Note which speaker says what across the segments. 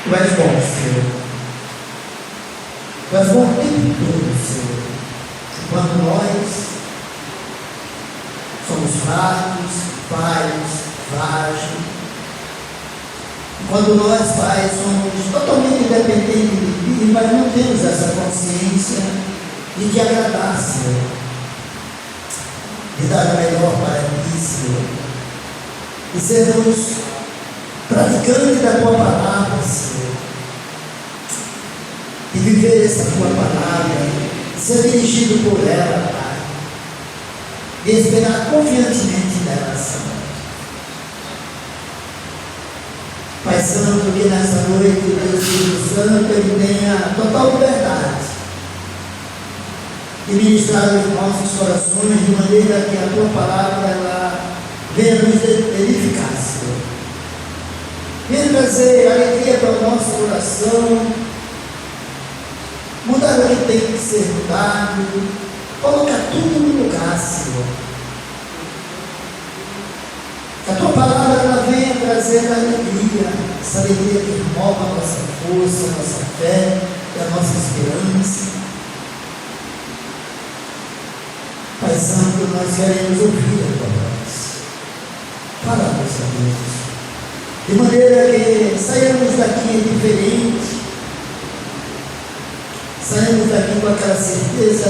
Speaker 1: Tu és bom, Senhor. Tu és bom o tempo todo, Senhor. Quando nós somos fracos, falhos, frágeis, quando nós, Pai, somos totalmente dependentes de Ti, mas não temos essa consciência de Te agradar, Senhor, de dar o melhor para Ti, Senhor, e sermos praticantes da Tua palavra, Senhor, e viver essa Tua palavra, ser dirigido por ela, Pai, e esperar confiantemente nela, Senhor. Pai Santo, que nessa noite o Deus Espírito Santo Ele tenha total liberdade de ministrar os nossos corações de maneira que a Tua palavra ela venha nos edificar, Senhor. Venha trazer alegria para o nosso coração, mudar o que tem que ser mudado, colocar tudo no lugar, Senhor. Que a Tua palavra ela venha trazer alegria, essa alegria que renova a nossa força, a nossa fé e a nossa esperança. Pai Santo, nós queremos ouvir a Tua voz. Fala-nos, Deus, de maneira que saímos daqui diferente, saímos daqui com aquela certeza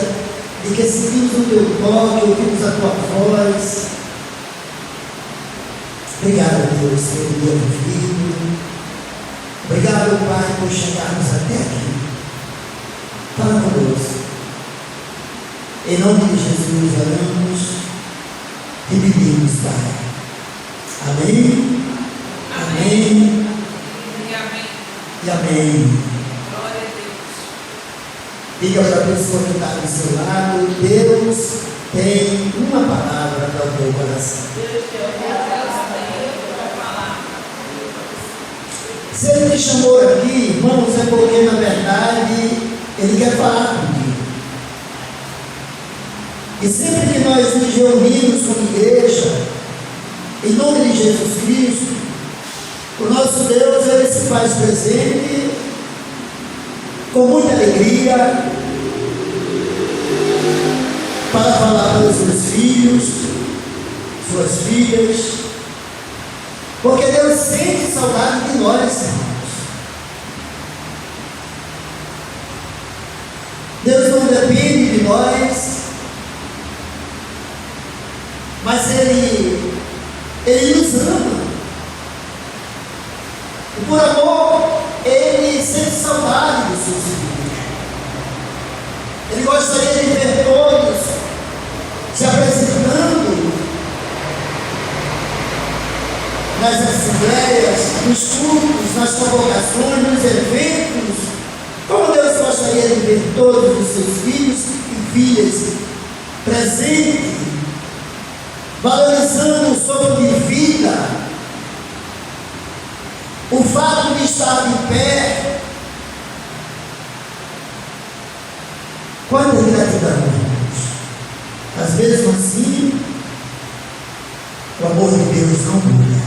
Speaker 1: de que seguimos o Teu toque, ouvimos a Tua voz. Obrigado, Deus, pelo dia vivido. Obrigado, Pai, por chegarmos até aqui. Fala conosco. Em nome de Jesus, oramos e pedimos, Pai. Amém? Amém. E amém.
Speaker 2: Glória a Deus.
Speaker 1: Diga para a pessoa que está do seu lado: Deus tem uma palavra para o teu coração.
Speaker 2: Deus tem uma palavra.
Speaker 1: Se Ele te chamou aqui, irmãos, é porque na verdade Ele quer falar contigo. E sempre que nós nos reunimos como igreja, em nome de Jesus Cristo, o nosso Deus Ele se faz presente com muita alegria para falar para os seus filhos, suas filhas, porque Deus sente saudade de nós, irmãos. Deus não depende de nós, mas Ele nos ama. E por amor, Ele sente saudade dos seus filhos. Ele gostaria de ver todos se apresentando nas assembleias, nos cultos, nas convocações, nos eventos. Como Deus gostaria de ver todos os seus filhos e filhas presentes, valorizando o sopro de vida, o fato de estar de pé. Quanta gratidão, irmãos. Mas mesmo assim, o amor de Deus não muda.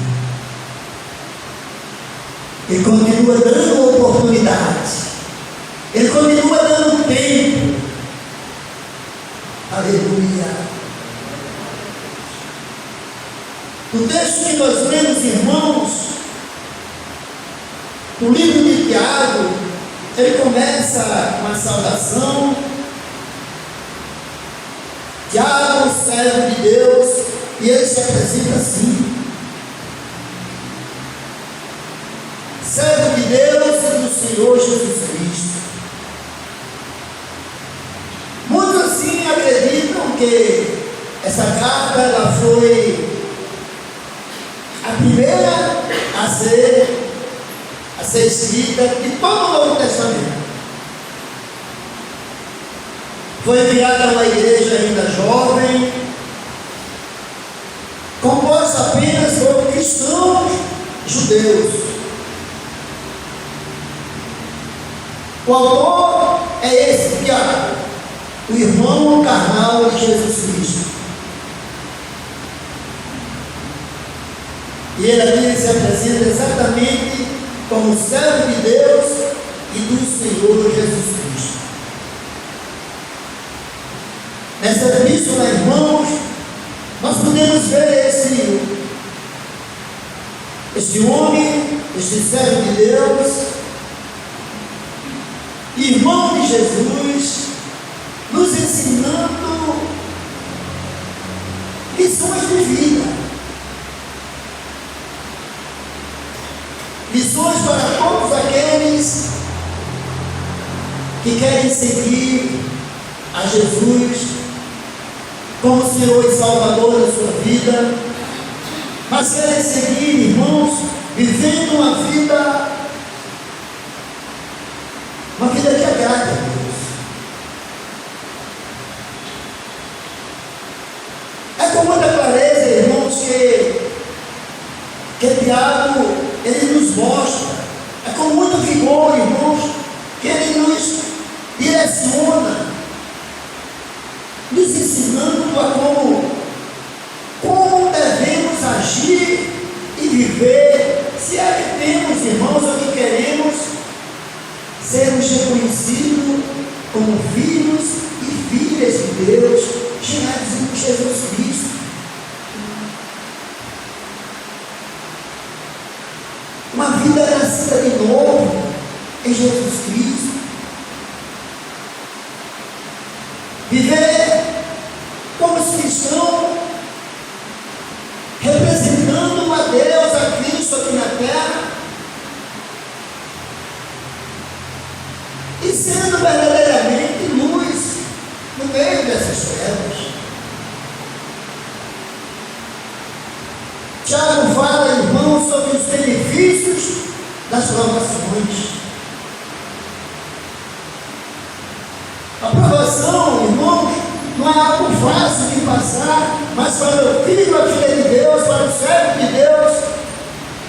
Speaker 1: Ele continua dando oportunidade. Ele continua dando tempo. Aleluia. O texto que nós lemos, irmãos, o livro de Tiago, ele começa com a saudação. Tiago, servo de Deus, e ele se apresenta assim: servo de Deus e do Senhor Jesus Cristo. Muitos assim acreditam que essa carta ela foi a primeira a ser escrita de todo o Novo Testamento. Foi enviada a uma igreja ainda jovem, composta apenas por cristãos judeus. O autor é esse, Tiago, o irmão carnal de Jesus Cristo. E ele aqui se apresenta exatamente como servo de Deus e do Senhor Jesus Cristo. Nessa epístola, irmãos, nós podemos ver este homem, este servo de Deus, irmão de Jesus, nos ensinando lições de vida, lições para todos aqueles que querem seguir a Jesus como Senhor e Salvador da sua vida, mas querem seguir, irmãos, vivendo uma vida que agrada a Deus. É com muita clareza, irmãos, que Tiago, ele nos mostra, é com muito vigor, irmãos, que ele nos direciona, nos ensinando a como devemos agir e viver, se é que temos, irmãos, ou que queremos sermos reconhecidos como filhos e filhas de Deus, gerados em Jesus Cristo. Uma vida nascida de novo em Jesus Cristo. Viver como cristão, representando a Deus, a Cristo aqui na terra, e sendo verdadeiramente luz no meio dessas trevas. Tiago fala, irmãos, sobre os benefícios das provações. A provação, irmãos, não é algo fácil de passar, mas para o filho, a filha de Deus, para o servo de Deus,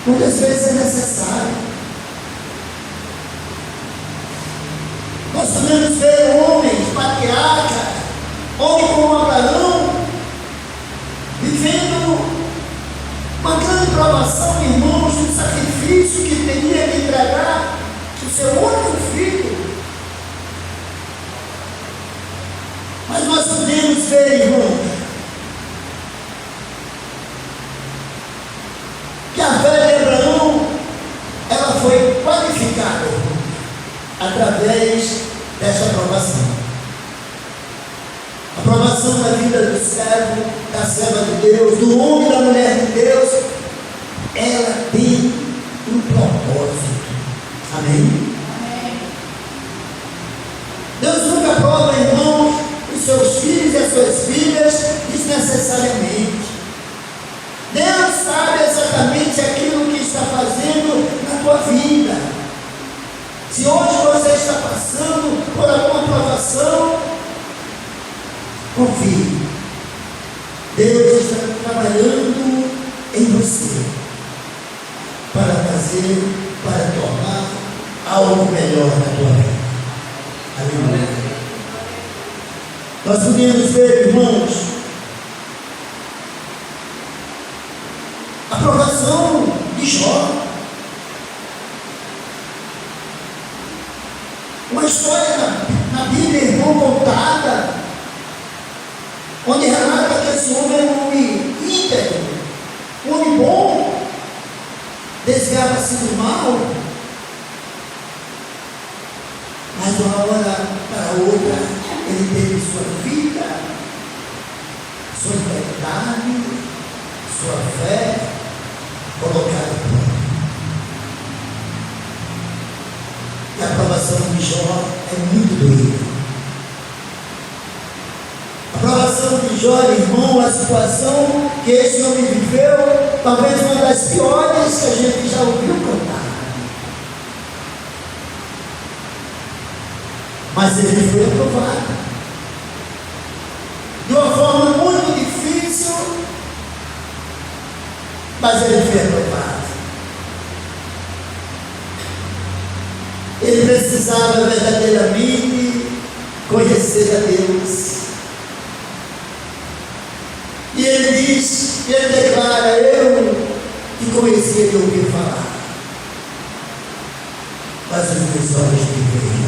Speaker 1: muitas vezes é necessário. Nós podemos ver homens, patriarcas, homens como Abraão, vivendo uma grande provação, irmãos, de um sacrifício que teria que entregar o seu único filho. Mas nós podemos ver, irmãos, que a fé de Abraão, ela foi qualificada, irmãos, através desta aprovação. A aprovação da vida do servo, da serva de Deus, do homem e da mulher de Deus, ela tem um propósito. Amém?
Speaker 2: Amém.
Speaker 1: Deus nunca aprova, irmãos, os seus filhos e as suas filhas desnecessariamente. Deus sabe exatamente aquilo que está fazendo na tua vida. Se hoje você está passando por alguma provação, confie. Deus está trabalhando em você para fazer, para tornar algo melhor na tua vida. Aleluia. Nós podemos ver, irmãos, a provação de Jó. Uma história na Bíblia, irmão, contada, onde relata que esse homem era um homem íntegro, um homem bom, desviava-se do mal, mas de uma hora para outra ele teve sua vida, sua integridade, sua fé colocada por ele. E a aprovação de Jó é muito doída. A aprovação de Jó, irmão, a situação que esse homem viveu, talvez uma das piores que a gente já ouviu contar. Mas ele foi aprovado. De uma forma muito difícil, mas ele foi aprovado. Ele precisava verdadeiramente conhecer a Deus. E ele diz, ele declara, eu que conhecia de ouvir falar. faz os meus olhos viverem.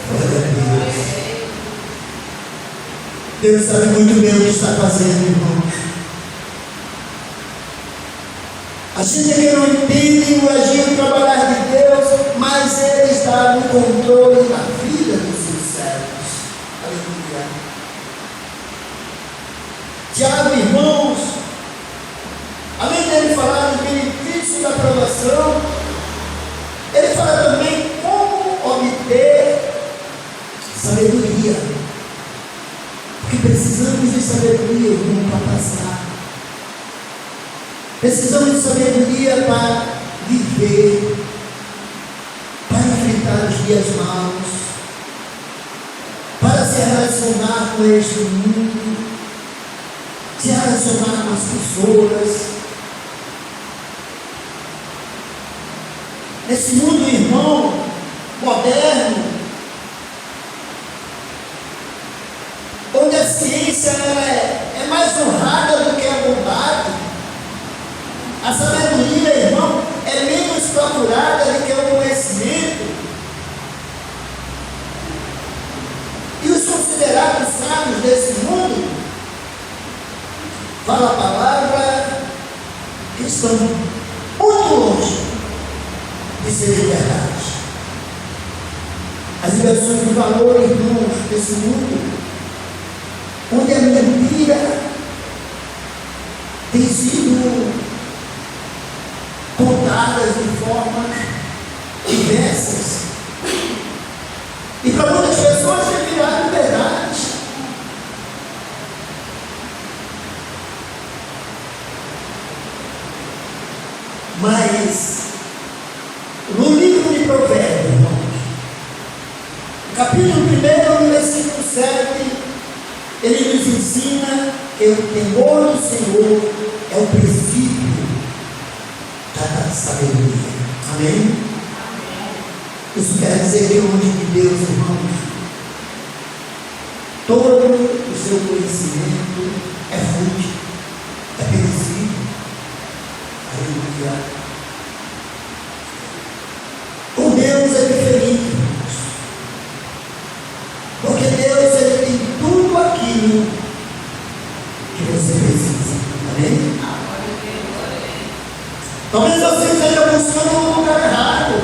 Speaker 1: Glória a Deus. Deus sabe muito bem o que está fazendo, irmãos. A gente que não entende o agir e o trabalhar de Deus, mas Ele está no controle da vida dos seus servos. Aleluia. Tiago, irmãos, além dele falar dos benefícios da aprovação, ele fala também como obter sabedoria. Porque precisamos de sabedoria, irmão, para passar. Precisamos de sabedoria para viver, para enfrentar os dias maus, para se relacionar com este mundo, se relacionar com as pessoas. Esse mundo, irmão, moderno, onde a ciência é mais honrada do que a bondade, a sabedoria, irmão, é menos procurada do que o conhecimento. E os considerados sábios desse mundo, fala a palavra, que estão muito longe de ser verdade. As inversões de valor, irmãos, desse mundo, onde a mentira tem sido contadas de formas diversas, e para muitas pessoas tem virado verdade. Mas no livro de Provérbios, irmãos, capítulo 1, no versículo 7, ele nos ensina que o temor do Senhor é o princípio da sabedoria. Amém? Isso quer dizer que longe de Deus, irmãos, todo o seu conhecimento é fútil, é perecível. Aleluia. Com Deus é diferente, irmãos, porque Deus, Ele tem tudo aquilo que você precisa. Amém? Talvez você esteja buscando um lugar errado.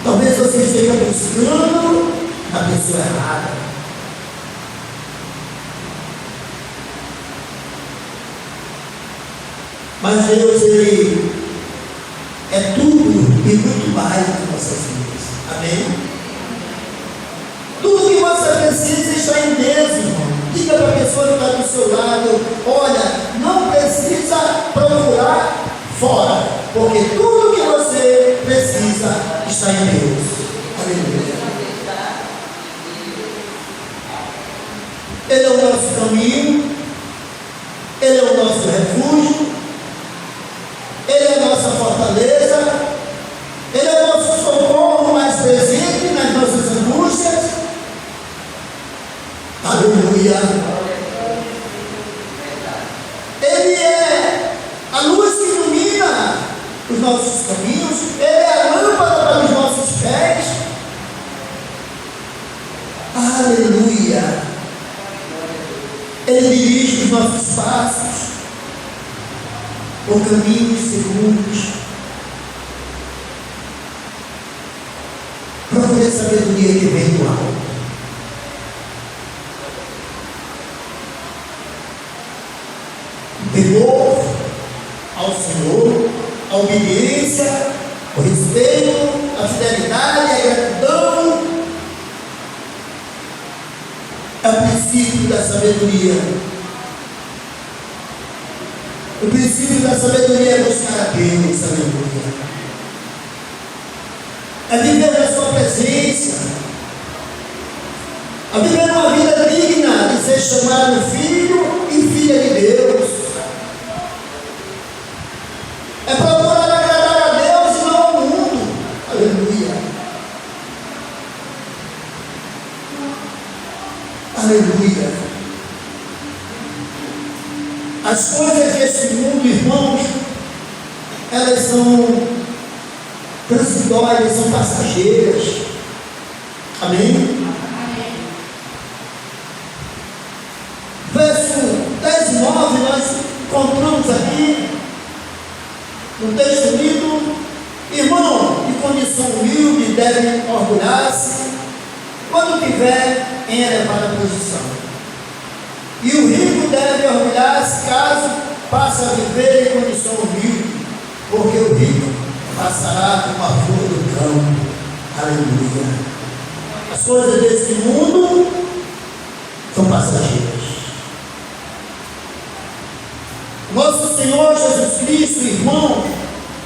Speaker 1: Talvez você esteja buscando a pessoa errada. Mas Deus, Ele é tudo e muito mais nas nossas vidas. Amém? Tudo que você precisa está em Deus, irmão. Diga para a pessoa que está do seu lado: olha, não precisa procurar fora, porque tudo que você precisa está em Deus. Aleluia. Ele é o nosso caminho, Ele é o nosso refúgio, Ele é a nossa fortaleza, Ele é o nosso socorro mais presente nas nossas angústias. Aleluia. Ele é a luz que ilumina os nossos caminhos, Ele é a lâmpada para os nossos pés. Aleluia. Ele dirige os nossos passos por caminhos seguros. Procure a sabedoria que vem do alto. O temor ao Senhor, a obediência, o respeito, a fidelidade, a gratidão é o princípio da sabedoria. O princípio da sabedoria é buscar a Deus, aleluia. É viver na sua presença, a viver uma vida digna de ser chamado filho e filha de Deus. É procurar agradar a Deus e não ao mundo. Aleluia. Aleluia. As coisas desse mundo, irmãos, elas são transitórias, são passageiras. Amém? Verso 10 e 9, nós encontramos aqui, no texto lido: irmão de condição humilde deve orgulhar-se quando tiver em elevada posição. E o rico deve orgulhar-se caso passe a viver em condição humilde, porque o rico passará como a flor do campo. Aleluia. As coisas desse mundo são passageiras. Nosso Senhor Jesus Cristo, irmão,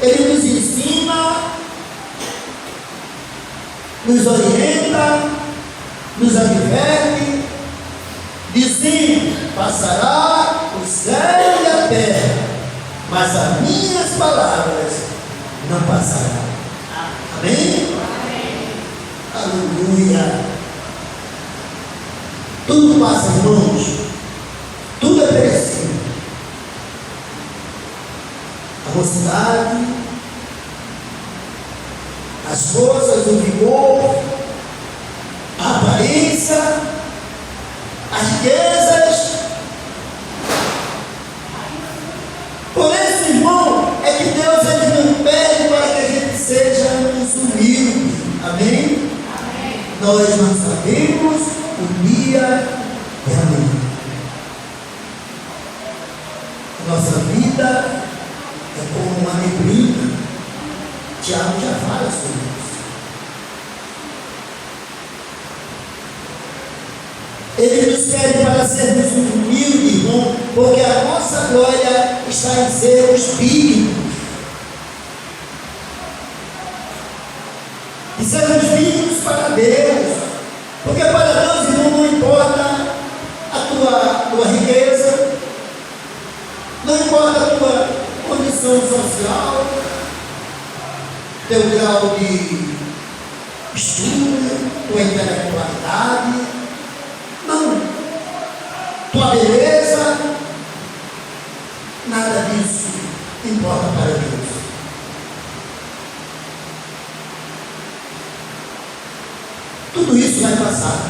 Speaker 1: Ele nos ensina, nos orienta, nos adverte, dizendo: passará o céu e a terra, mas as minhas palavras não passarão. Amém? Amém. Aleluia. Tudo passa, irmãos. Tudo é perecível. A mocidade, as forças, o vigor, a aparência, as riquezas. Por isso, irmão, é que Deus ele não pede para que a gente seja humilde. Amém? Amém. Nós não sabemos o dia e a noite. Nossa vida é como uma neblina. Tiago já fala sobre isso. Ele nos pede para sermos humildes, irmão, porque a nossa glória está em sermos dignos. E sermos dignos para Deus. Porque para Deus, irmão, não importa a tua riqueza, não importa a tua condição social, teu grau de estudo, tua intelectualidade, não, tua beleza, nada disso importa para Deus. Tudo isso vai passar,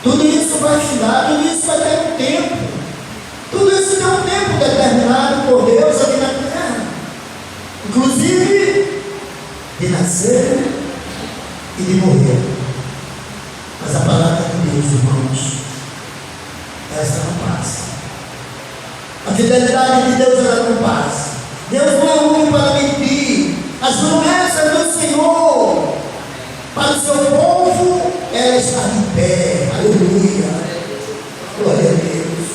Speaker 1: tudo isso vai ficar, tudo isso vai ter um tempo, tudo isso tem um tempo determinado por Deus aqui na terra, inclusive de nascer e de morrer. Mas a palavra de Deus, irmãos, essa não passa. A fidelidade de Deus, ela não passa. Deus não é homem para mentir. As promessas do Senhor para o seu povo, ela está de pé. Aleluia. Glória a Deus.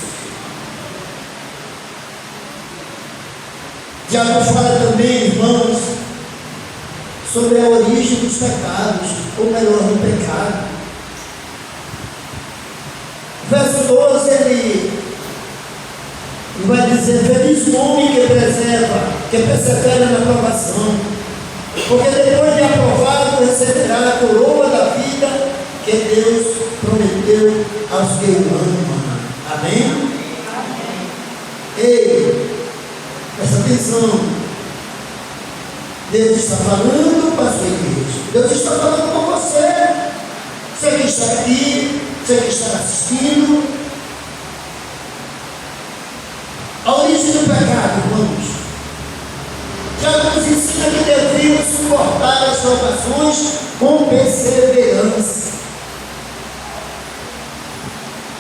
Speaker 1: Tiago fala também, irmãos, sobre a origem dos pecados, ou melhor, do pecado. Verso 12, ele vai dizer: feliz o homem que preserva, que persevera na provação, porque depois de aprovado receberá a coroa da vida que Deus prometeu aos que o amam. Amém? Amém. Ei, presta atenção. Deus está falando para a sua igreja. Deus está falando com você. Você que está aqui, você que está assistindo. A origem do pecado, irmãos, já nos ensina que devemos suportar as provações com perseverança.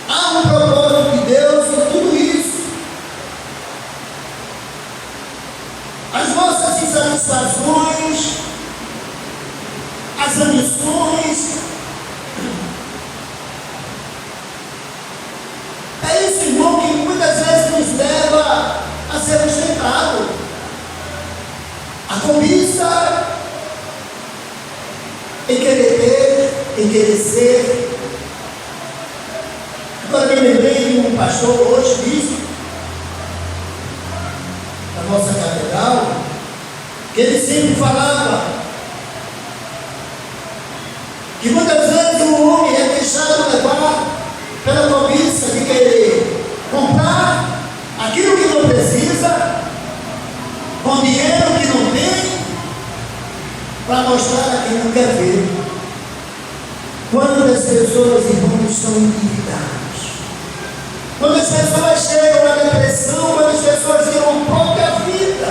Speaker 1: Há um propósito de Deus em tudo isso. As nossas insatisfações, as ambições, é isso, irmão, que muitas vezes nos leva a sermos tentados. A cobiça em querer ter, em querer ser. Agora me lembrei de um pastor hoje disse, da nossa catedral, que ele sempre falava que muitas vezes o homem é deixado levar pela cobiça de querer comprar aquilo que não precisa, com dinheiro que não tem, para mostrar a quem não quer ver. Quantas pessoas, irmãos, estão endividadas? Quando as pessoas chegam à depressão, quando as pessoas tiram a própria vida,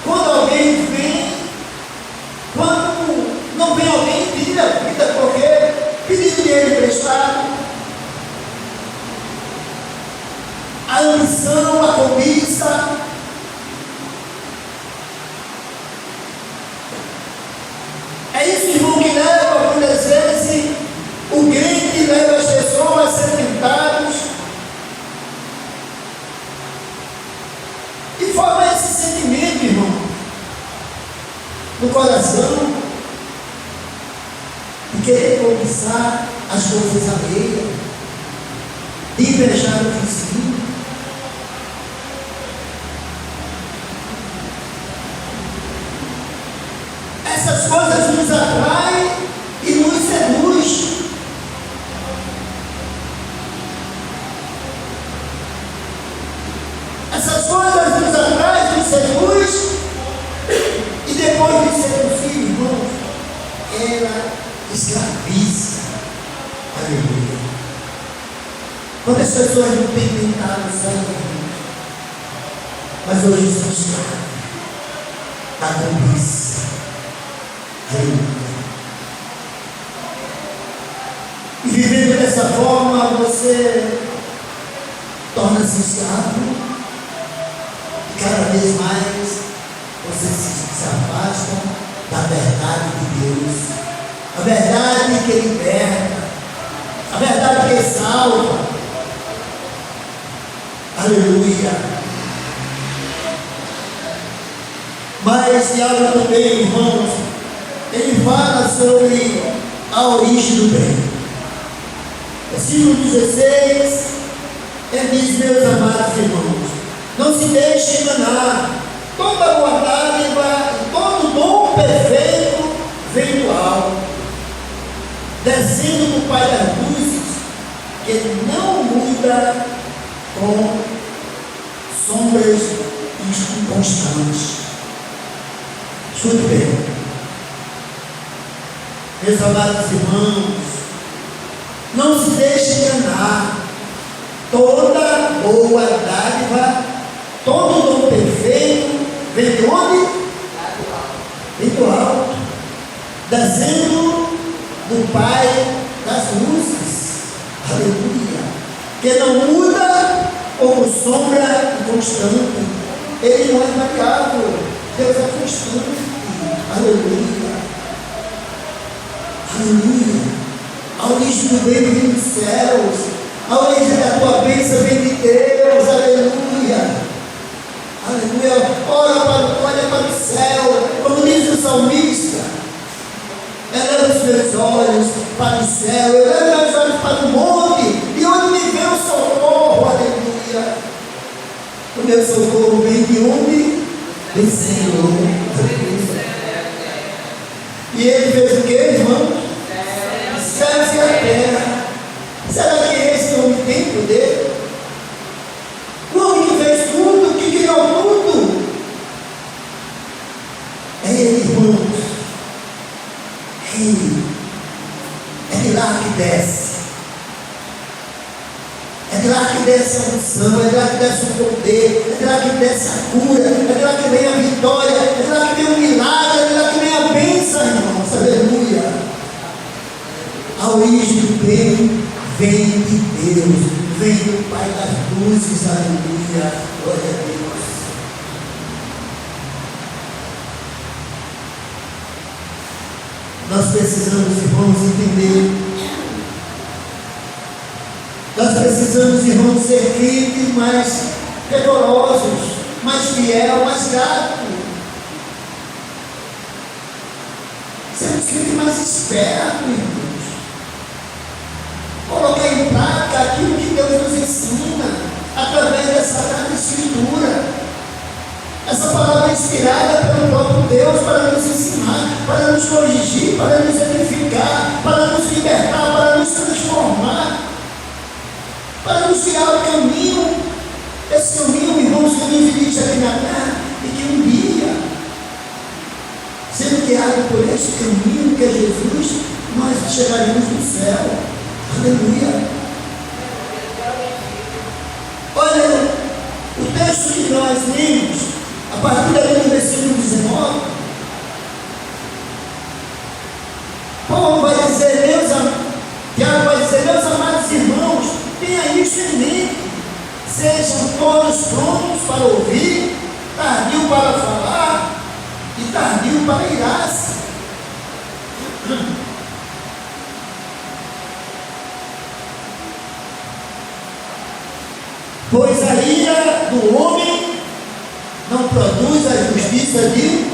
Speaker 1: quando alguém vem, quando não vem alguém pedir a vida, porque pedir dinheiro emprestado, a ambição, a cobiça, é isso, irmão, que leva muitas vezes o crente, leva as pessoas a ser tentados e forma esse sentimento, irmão, no coração de querer cobiçar as coisas alheias, de invejar o vizinho. Essas coisas nos atraem e nos seduz. Essas coisas nos atraem, nos seduz, e depois de seduzir, irmãos, ela escraviza. Aleluia. Quantas pessoas não têm tentado sair, mas hoje são escravos da cobiça. E vivendo dessa forma, você torna-se escravo, e cada vez mais você se afasta da verdade de Deus, a verdade que liberta, a verdade que salva. Aleluia. Mas Tiago também, irmãos, ele fala sobre a origem do bem. Versículo 16, ele diz: meus amados irmãos, não se deixe enganar, toda boa dádiva, todo dom perfeito vem do alto, descendo do Pai das luzes, que não muda com sombras inconstantes. Escute bem, meus amados irmãos, não se deixe enganar, toda boa dádiva, todo dom perfeito, vem de onde? Vem do alto, descendo do Pai das luzes. Aleluia. Que não muda como sombra inconstante. Ele não é variável, Deus é constante. Aleluia. Aleluia. A origem do bem vem dos céus, a origem da tua bênção vem de Deus. Aleluia. Aleluia. Olha para o céu, como diz o salmista: eleva os meus olhos para o céu, eleva meus olhos para o monte, e onde me vê o socorro. Aleluia. O meu socorro vem de onde? Do Senhor. E ele fez o que, irmão? Céus e a terra. Será que esse homem tem poder? O homem que fez tudo, que criou tudo, é ele, irmãos. É de lá que desce. É de lá que desce a unção, é de lá que desce o poder, é de lá que desce a cura, é de lá que vem a vitória, é de lá que vem o milagre, é de lá que vem a bênção, irmãos. Aleluia. A origem do bem vem de Deus, vem do Pai das luzes. Aleluia. Glória a Deus. Nós precisamos, irmãos, entender. Nós precisamos, irmãos, ser crentes mais rigorosos, mais fiel, mais grato. Sermos crentes mais espertos, irmãos. Colocar em prática aquilo que Deus nos ensina através dessa Sagrada Escritura. Essa palavra é inspirada pelo próprio Deus para nos ensinar, para nos corrigir, para nos edificar, para nos libertar, para nos transformar, para nos tirar o caminho, esse caminho, irmãos, que nos dirige aqui na terra, e que um dia este caminho que é Jesus, nós chegaremos no céu. Aleluia. Olha, o texto que nós lemos, a partir do versículo 19, Paulo vai dizer, Tiago vai dizer, meus amados irmãos, tenha isso em mente, sejam todos prontos para ouvir, tardio para falar e tardio para irar-se. Pois a ira do homem não produz a justiça de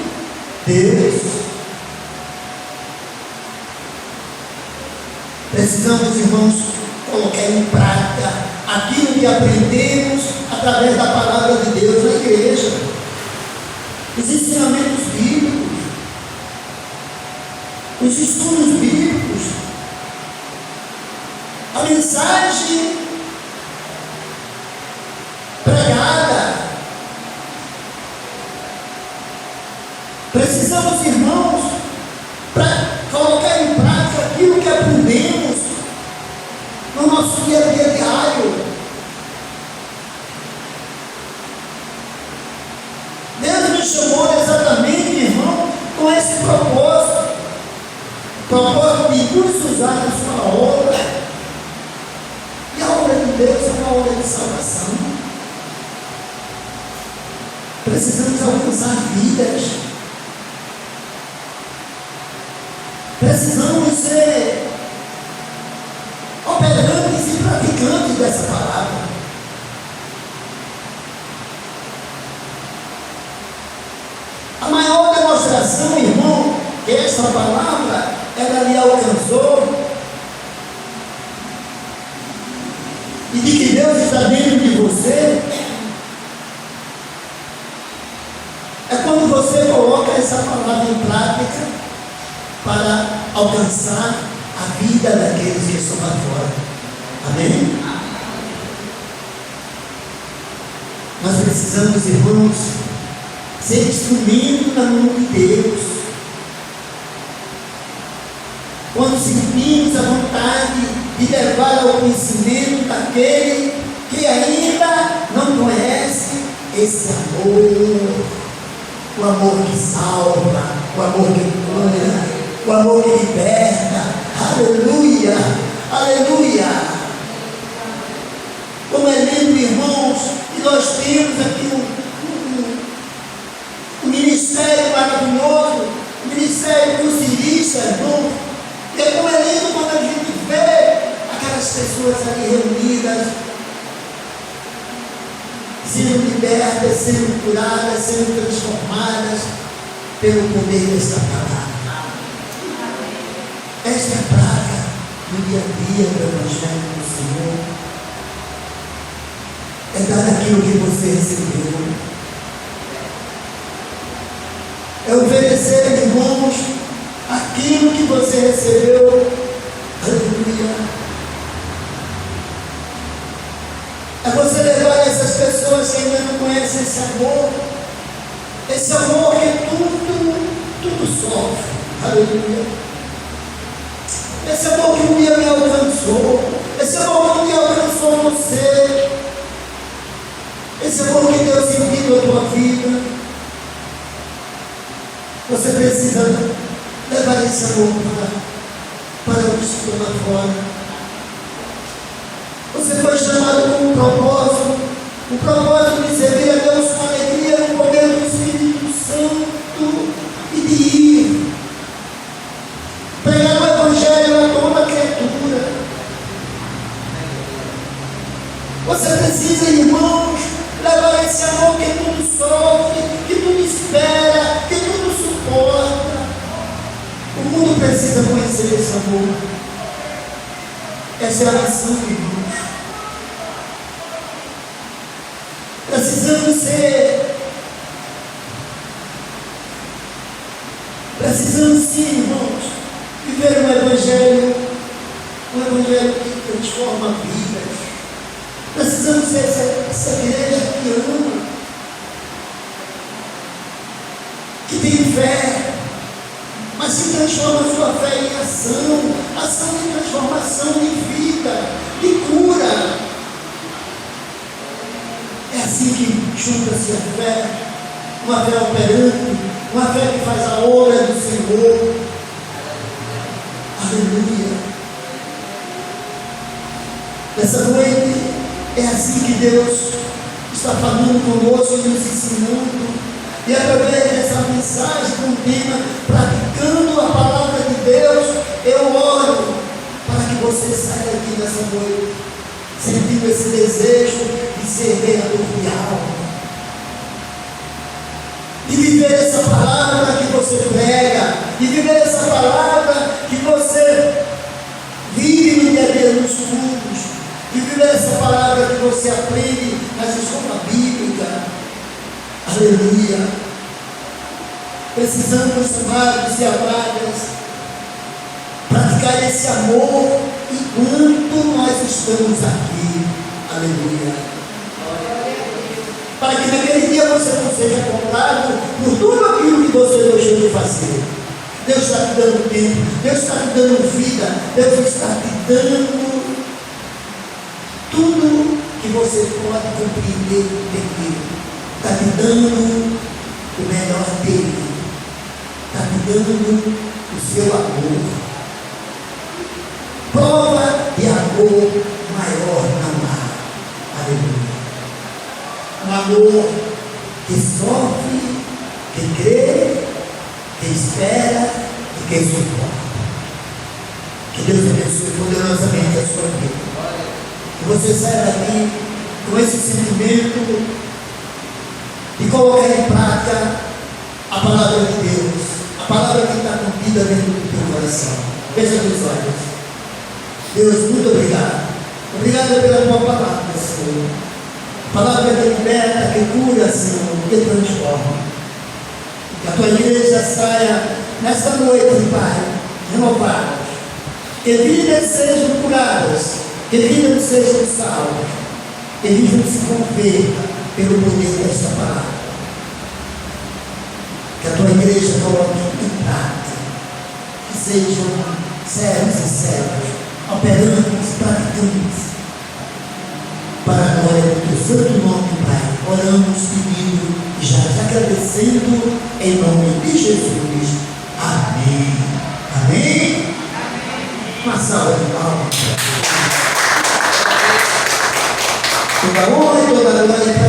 Speaker 1: Deus. Precisamos, irmãos, colocar em prática aquilo que aprendemos através da palavra de Deus na igreja. Os ensinamentos bíblicos, os estudos bíblicos, a mensagem pregada. Precisamos, irmãos, para colocar em prática aquilo que aprendemos no nosso dia a dia diário. Deus nos chamou exatamente, irmão, com esse propósito de nos usar na sua obra. E a obra de Deus é uma obra de salvação. Precisamos alcançar vidas. Precisamos ser operantes e praticantes dessa palavra. A maior demonstração, irmão, que essa palavra ela lhe alcançou e de que Deus está dentro de você é quando você coloca essa palavra em prática para alcançar a vida daqueles que estão lá fora. Amém? Nós precisamos, irmãos, ser instrumento na mão de Deus. Quando sentimos a vontade de levar ao conhecimento daquele que ainda não conhece esse amor, o amor que salva, o amor que cura, o amor que liberta. Aleluia, aleluia. Como é lindo, irmãos, que nós temos aqui um ministério maravilhoso, um ministério concilista, irmão. E é como é lindo quando a gente vê aquelas pessoas ali reunidas, sendo libertas, sendo curadas, sendo transformadas pelo poder desta palavra. Esta é a prática do dia a dia do Evangelho do Senhor. É dar aquilo que você recebeu. É oferecer, irmãos, aquilo que você recebeu. Aleluia. É você levar essas pessoas que ainda não conhecem esse amor que tudo sofre. Aleluia. Esse amor que um dia me alcançou, esse amor que um dia alcançou você, esse amor que deu sentido à tua vida. Você precisa levar esse amor para o que estou lá fora. Você foi chamado com um propósito de servir a Deus com alegria no poder do Espírito Santo e de ir pregar o Evangelho a toda criatura. Você precisa, irmãos, levar esse amor que tudo sofre, que tudo espera, que tudo suporta. O mundo precisa conhecer esse amor. Essa é a nação, irmãos. Precisamos sim, irmãos, viver um Evangelho que transforma vidas. Precisamos ser essa igreja que ama, que tem fé, mas que transforma a sua fé em ação, ação de transformação, de vida, de cura. É assim que junta-se a fé, uma fé operante, uma fé que faz a obra do Senhor. Aleluia. Nessa noite, é assim que Deus está falando conosco e nos ensinando. E através dessa mensagem com o tema praticando a palavra de Deus, eu oro para que você saia daqui nessa noite sentindo esse desejo de ser vereador de alma, de viver essa palavra que você prega, de viver essa palavra que você vive no dia a dia nos cultos, de viver essa palavra que você aprende nas escolas bíblicas. Aleluia. Precisamos, amados e amadas, praticar esse amor enquanto nós estamos aqui. Aleluia. Para que naquele dia você não seja cobrado por tudo aquilo que você deixou de fazer. Deus está te dando tempo, Deus está te dando vida, Deus está te dando tudo que você pode compreender e entender. Está te dando o melhor dele, está te dando o seu amor. Prova de amor maior não há. Aleluia. Um amor que sofre, que crê, que espera e que suporta. Que Deus abençoe poderosamente a sua vida. Que você saia daqui com esse sentimento de colocar em prática a palavra de Deus, a palavra que está contida dentro do teu coração. Fecha os olhos. Deus, muito obrigado. Obrigado pela tua palavra, Senhor. Palavra que liberta, que cura, Senhor, que transforma. Que a tua igreja saia nesta noite, Pai, renovados. Que vidas sejam curadas, que vidas sejam salvas, que vidas se convertam pelo poder desta palavra. Que a tua igreja coloque em prática, que sejam servos e servas, operantes, praticantes, para a glória do teu santo nome, Pai. Oramos pedindo e já te agradecendo em nome de Jesus. Amém. Amém. Uma salva de palmas. Toda honra e toda glória